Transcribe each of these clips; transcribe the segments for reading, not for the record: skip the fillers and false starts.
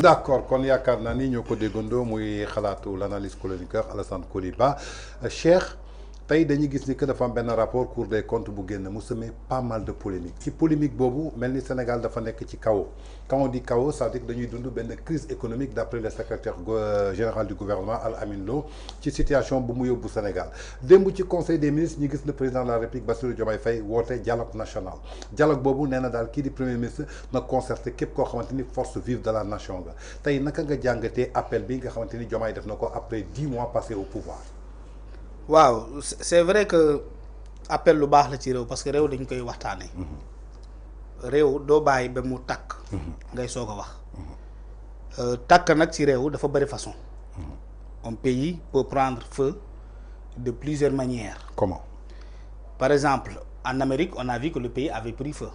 d'accord kon yaakaar naa ni ñoo ko déggandoo muy xalaatu l'analyse chroniqueur Alassane Coulibaly Cheikh tey dañuy gis ni que dafa am benn rapport Cour des comptes bu génn mu semé pas mal de polémique ci polémique boobu mel ni Sénégal dafa nekk ci kaw quand on dit chaos ça veut dire que dañuy dund benn crise économique d'après le secrétaire général du gouvernement Al Amin Lo ci situation bu mu yóbbu Sénégal démb ci conseil des ministres ñu gis le président de la République Bassirou Diomaye Faye woote dialogue national dialogue boobu nee na daal kii di premier ministre na concerté képp koo xamante ni force vive de la nation nga tey naka nga jàngatee appel bi nga xamante ni Diomaye def na ko après 10 mois passés au pouvoir. waaw c'est vrai que appel lu baax la ci réew parce que réew dañ koy waxtaanee. réew doo bàyyi ba mu tàkk. ngay soog a wax. tàkk nag ci réew dafa bëri façon. un pays peut prendre feu de plusieurs manières. Comment? Par exemple, en Amérique, on a vu que le pays avait pris feu.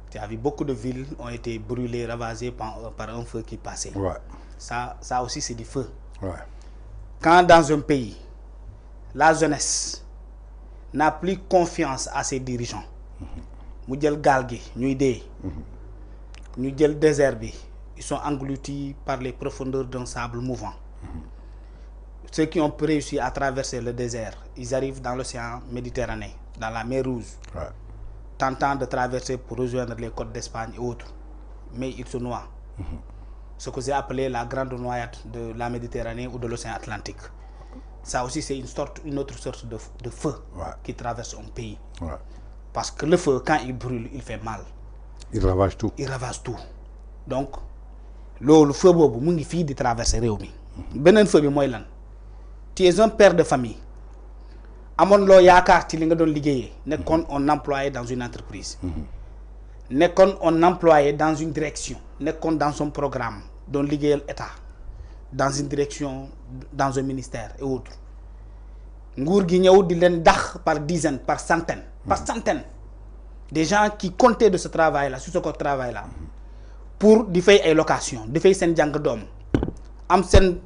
Tu as vu beaucoup de villes ont été brûlées, ravagées par un feu qui passait. Ouais. Ça aussi, c'est du feu. Ouais. Quand dans un pays, la jeunesse n'a plus confiance à ses dirigeants, mu jël gaal gi ñuy dee, ñu jël désert bi, ils sont engloutis par les profondeurs d'un sable mouvant. Ceux qui ont réussi à traverser le désert, ils arrivent dans l'océan Méditerranée, dans la mer Rouge, tentant de traverser pour rejoindre les côtes d'Espagne et autres, mais ils se noient. Ce que j'ai appelé la grande noyade de la Méditerranée ou de l'océan Atlantique. Ça aussi, c'est une autre sorte de feu qui traverse un pays. Parce que le feu, quand il brûle, il fait mal. Il ravage tout. Il ravage tout. Donc, le feu bobu mu ngi fi di traverser réew mi. Benen feu bi moy lan? Tu es un père de famille. Amone lo yaakaar ci li nga doon liggéeyee, nekkoon un employé dans une entreprise. Nekkoon un employé dans une direction, nekkoon dans son programme, doon liggéeyal état, dans une direction, dans un ministère et autres. Nguur gi ñëw di leen dax par dizaines, par centaines, des gens qui comptaient de ce travail-là, sur ce travail-là, pour di fay ay location, di fay seen jàng doom, am seen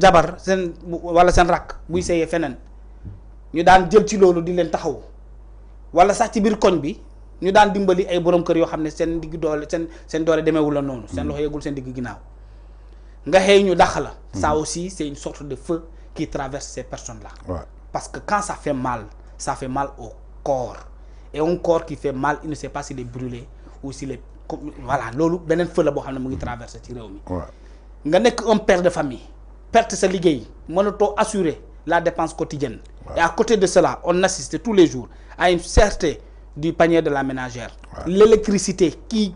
jabar, seen wala seen rak buy seyee feneen, ñu daan jël ci loolu di leen taxaw, wala sax ci biir koñ bi ñu daan dimbali ay borom kër yoo xam ne seen digg doole seen doole demeewul la noonu, seen loxo yegul seen digg ginnaaw. Nga xëy ñu dax la. Ça aussi c'est une sorte de feu qui traverse ces personnes-là. Ouais. Parce que quand ça fait mal au corps. Et un corps qui fait mal, il ne sait pas s'il est brûlé ou s'il est voilà, loolu beneen feu la boo xam ne mu ngi traverser ci réew mi. Nga nekk un père de famille, perte sa liggéey, mënatoo assurer la dépense quotidienne. Et à côté de cela, on assiste tous les jours à une cherté du panier de la ménagère. L'électricité qui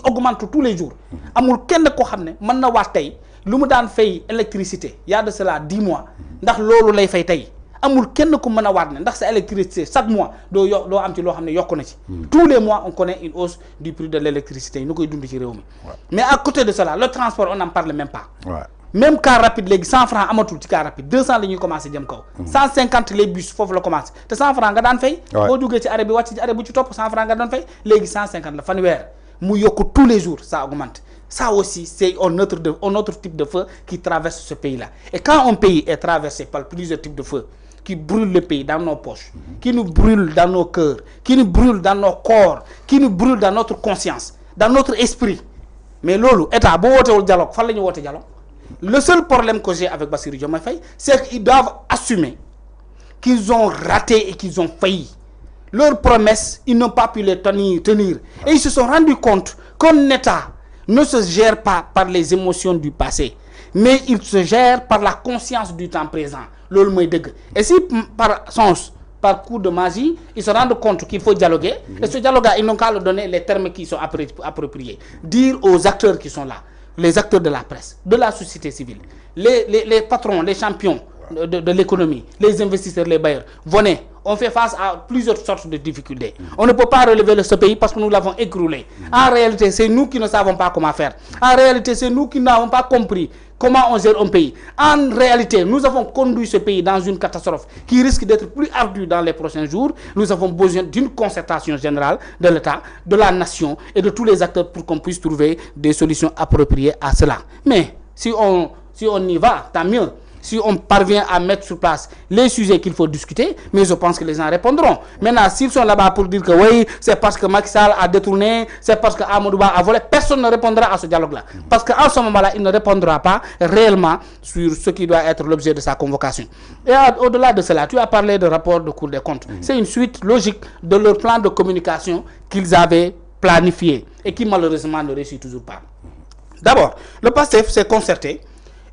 augmente tous les jours. Amul kenn koo xam ne mën na wax tey lu mu daan fay électricité y a de cela 10 mois ndax loolu lay fay tey amul kenn ku mën a waat ne ndax sa électricité chaque mois doo am ci loo xam ne yokku na ci. Tous les mois on connaît une hausse du prix de l'électricité ñu koy dund ci réew mi. Mais à côté de cela le transport on n'en parle même pas. Même car rapide léegi 100 francs amatul ci car rapide 200 la ñuy commencé jëm kaw. 150 les bus foofu la commencé te 100 francs nga daan fay. boo duggee ci arrêt bi wàcc ci arrêt bu ci topp 100 francs nga daan fay léegi 150 la fanweer mu yokk tous les jours ça augmente. Ça aussi, c'est un autre type de feu qui traverse ce pays-là. Et quand un pays est traversé par plusieurs types de feux, qui brûlent le pays dans nos poches, qui nous brûlent dans nos cœurs, qui nous brûlent dans nos corps, qui nous brûlent dans notre conscience, dans notre esprit. Mais lolo, état, bon wote dialogue, fallait ñu wote dialogue. Le seul problème que j'ai avec Bassirou Diomaye Faye, c'est qu'ils doivent assumer qu'ils ont raté et qu'ils ont failli. Leurs promesses, ils n'ont pas pu les tenir. Et ils se sont rendus compte qu'un état ne se gère pas par les émotions du passé, mais il se gère par la conscience du temps présent. Et si par coup de magie, ils se rendent compte qu'il faut dialoguer, et ce dialogue, ils n'ont qu'à leur donner les termes qui sont appropriés. Dire aux acteurs qui sont là, les acteurs de la presse, de la société civile, les patrons, les champions de l'économie, les investisseurs, les bailleurs, venez, on fait face à plusieurs sortes de difficultés. On ne peut pas relever ce pays parce que nous l'avons écroulé. En réalité, c'est nous qui ne savons pas comment faire. En réalité, c'est nous qui n'avons pas compris comment on gère un pays. En réalité, nous avons conduit ce pays dans une catastrophe qui risque d'être plus ardue dans les prochains jours. Nous avons besoin d'une concertation générale de l'État, de la nation et de tous les acteurs pour qu'on puisse trouver des solutions appropriées à cela. Mais si on y va, tant mieux. si on parvient à mettre sur place les sujets qu'il faut discuter, mais je pense que les gens répondront. Maintenant, s'ils sont là-bas pour dire que oui, c'est parce que Macky Sall a détourné, c'est parce que Amadou Ba a volé, personne ne répondra à ce dialogue-là. Parce qu'en ce moment-là, il ne répondra pas réellement sur ce qui doit être l'objet de sa convocation. Et au-delà de cela, tu as parlé de rapport de Cour des comptes. C'est une suite logique de leur plan de communication qu'ils avaient planifié et qui malheureusement ne réussit toujours pas. D'abord, le PASTEF s'est concerté.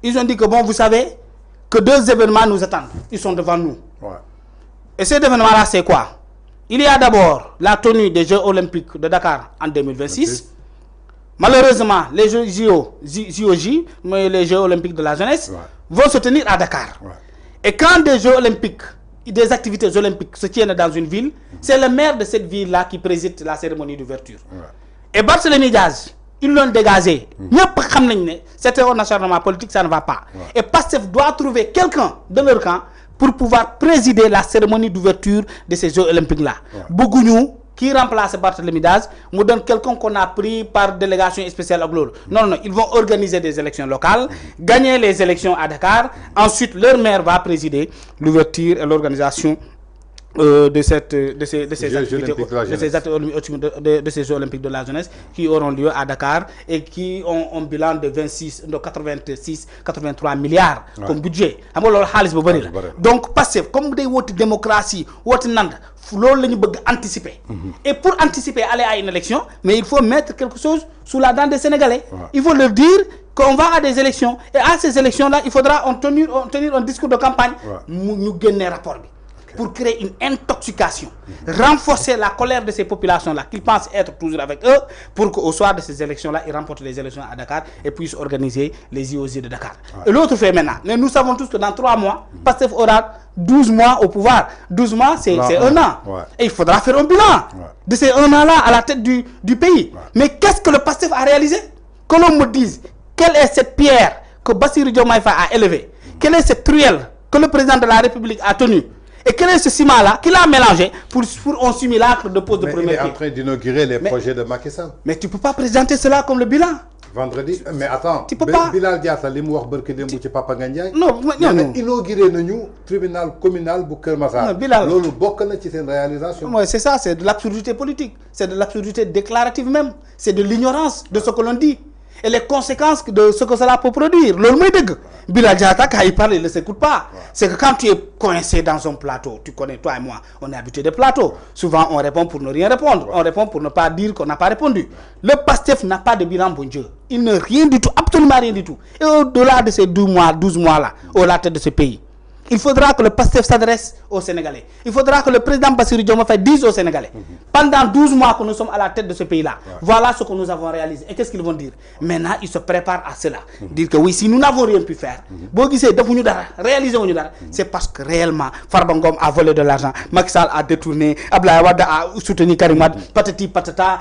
Ils ont dit que bon, vous savez que 2 événements nous attendent. Ils sont devant nous. Ouais. Et ces événements-là, c'est quoi? Il y a d'abord la tenue des Jeux Olympiques de Dakar en 2026. Malheureusement, les JOJ, mais les Jeux Olympiques de la jeunesse, vont se tenir à Dakar. Ouais. Et quand des Jeux Olympiques, des activités olympiques se tiennent dans une ville, c'est le maire de cette ville-là qui préside la cérémonie d'ouverture. Ouais. Et Barthélémy Diaz, ils l'ont dégagé. C'était un acharnement politique, ça ne va pas. Ouais. Et PASTEF doit trouver quelqu'un de leur camp pour pouvoir présider la cérémonie d'ouverture de ces Jeux Olympiques-là. Ouais. Bougouniou, qui remplace Barthélémy Diaz, nous donne quelqu'un qu'on a pris par délégation spéciale à Glore. Non, ils vont organiser des élections locales, gagner les élections à Dakar. Ensuite, leur maire va présider l'ouverture et l'organisation de ces Jeux Olympiques de la jeunesse qui auront lieu à Dakar et qui ont un bilan de 83 milliards comme budget. Donc, comme des autres démocraties, anticiper. Et pour anticiper aller à une élection, mais il faut mettre quelque chose sous la dent des Sénégalais. Il faut leur dire qu'on va à des élections. Et à ces élections-là, il faudra tenir un discours de campagne. Nous gagner un rapport. Pour créer une intoxication, renforcer la colère de ces populations-là, qu'ils pensent être toujours avec eux, pour qu'au soir de ces élections-là, ils remportent les élections à Dakar et puissent organiser les IOC de Dakar. Et l'autre fait maintenant, mais nous savons tous que dans 3 mois, PASTEF aura 12 mois au pouvoir. 12 mois, c'est 1 an. Et il faudra faire un bilan de ces 1 an-là à la tête du pays. Mais qu'est-ce que le PASTEF a réalisé? Que l'on me dise, quelle est cette pierre que Bassirou Diomaye Faye a élevée? Quelle est cette truelle que le président de la République a tenue? Et quel est ce ciment-là qu'il a mélangé pour un simulacre de pose de premier pied? Il est en train d'inaugurer les projets de Macky Sall. Mais tu ne peux pas présenter cela comme le bilan. Vendredi, mais attends, tu peux pas. Bilal Diatta, li mu wax barki démb ci Papa Gandiaye. Non, inauguré nañu tribunal communal bu Keur Massar. Lolu bokk na ci sen réalisation. C'est ça, c'est de l'absurdité politique, c'est de l'absurdité déclarative même, c'est de l'ignorance de ce que l'on dit. Et les conséquences de ce que cela peut produire. Bilal Diatta, quand il parle, il ne s'écoute pas. C'est que quand tu es coincé dans un plateau, tu connais, toi et moi, on est habitué des plateaux. Souvent, on répond pour ne rien répondre. On répond pour ne pas dire qu'on n'a pas répondu. Le PASTEF n'a pas de bilan, bon Dieu. Il n'a rien du tout, absolument rien du tout. Et au-delà de ces 12 mois-là, au la tête de ce pays, il faudra que le PASTEF s'adresse aux Sénégalais. Il faudra que le président Bassirou Diomaye Faye dise aux Sénégalais, pendant 12 mois que nous sommes à la tête de ce pays-là, voilà ce que nous avons réalisé. Et qu'est-ce qu'ils vont dire? Maintenant, ils se préparent à cela. Dire que oui, si nous n'avons rien pu faire, c'est parce que réellement, Farba Ngom a volé de l'argent, Macky Sall a détourné, Abdoulaye Wade a soutenu Karim Wade, patati patata.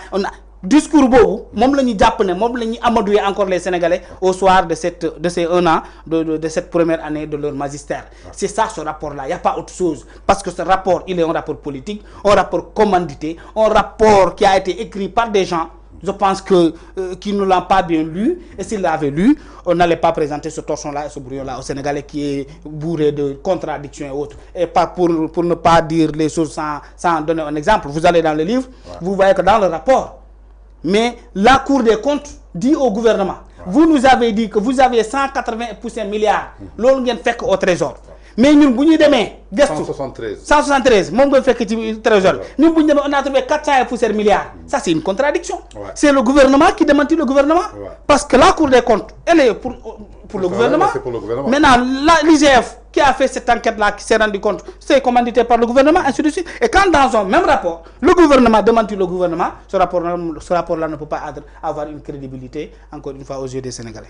Discours bobu, mom lañu japp né mom lañu amadoué encore les Sénégalais au soir de ces 1 an de cette première année de leur magistère. C'est ça ce rapport-là, il n'y a pas autre chose. Parce que ce rapport, il est un rapport politique, un rapport commandité, un rapport qui a été écrit par des gens, je pense que qui ne l'ont pas bien lu. Et s'ils l'avaient lu, on n'allait pas présenter ce torchon-là et ce brouillon-là au Sénégalais qui est bourré de contradictions et autres. Et pas pour ne pas dire les choses sans donner un exemple. Vous allez dans le livre, vous voyez que dans le rapport, mais la Cour des comptes dit au gouvernement, vous nous avez dit que vous avez 180 milliards, l'on vient fait au trésor. Mais nous, si nous avons 173, nous avons fait au trésor. Nous, on a trouvé 400 milliards. Ça, c'est une contradiction. C'est le gouvernement qui démentit le gouvernement. Parce que la Cour des comptes, elle est pour le gouvernement. Maintenant, l'IGF qui a fait cette enquête-là, qui s'est rendu compte, c'est commandité par le gouvernement, ainsi de suite. Et quand dans un même rapport, le gouvernement démentit le gouvernement, ce rapport-là ne peut pas avoir une crédibilité, encore une fois, aux yeux des Sénégalais.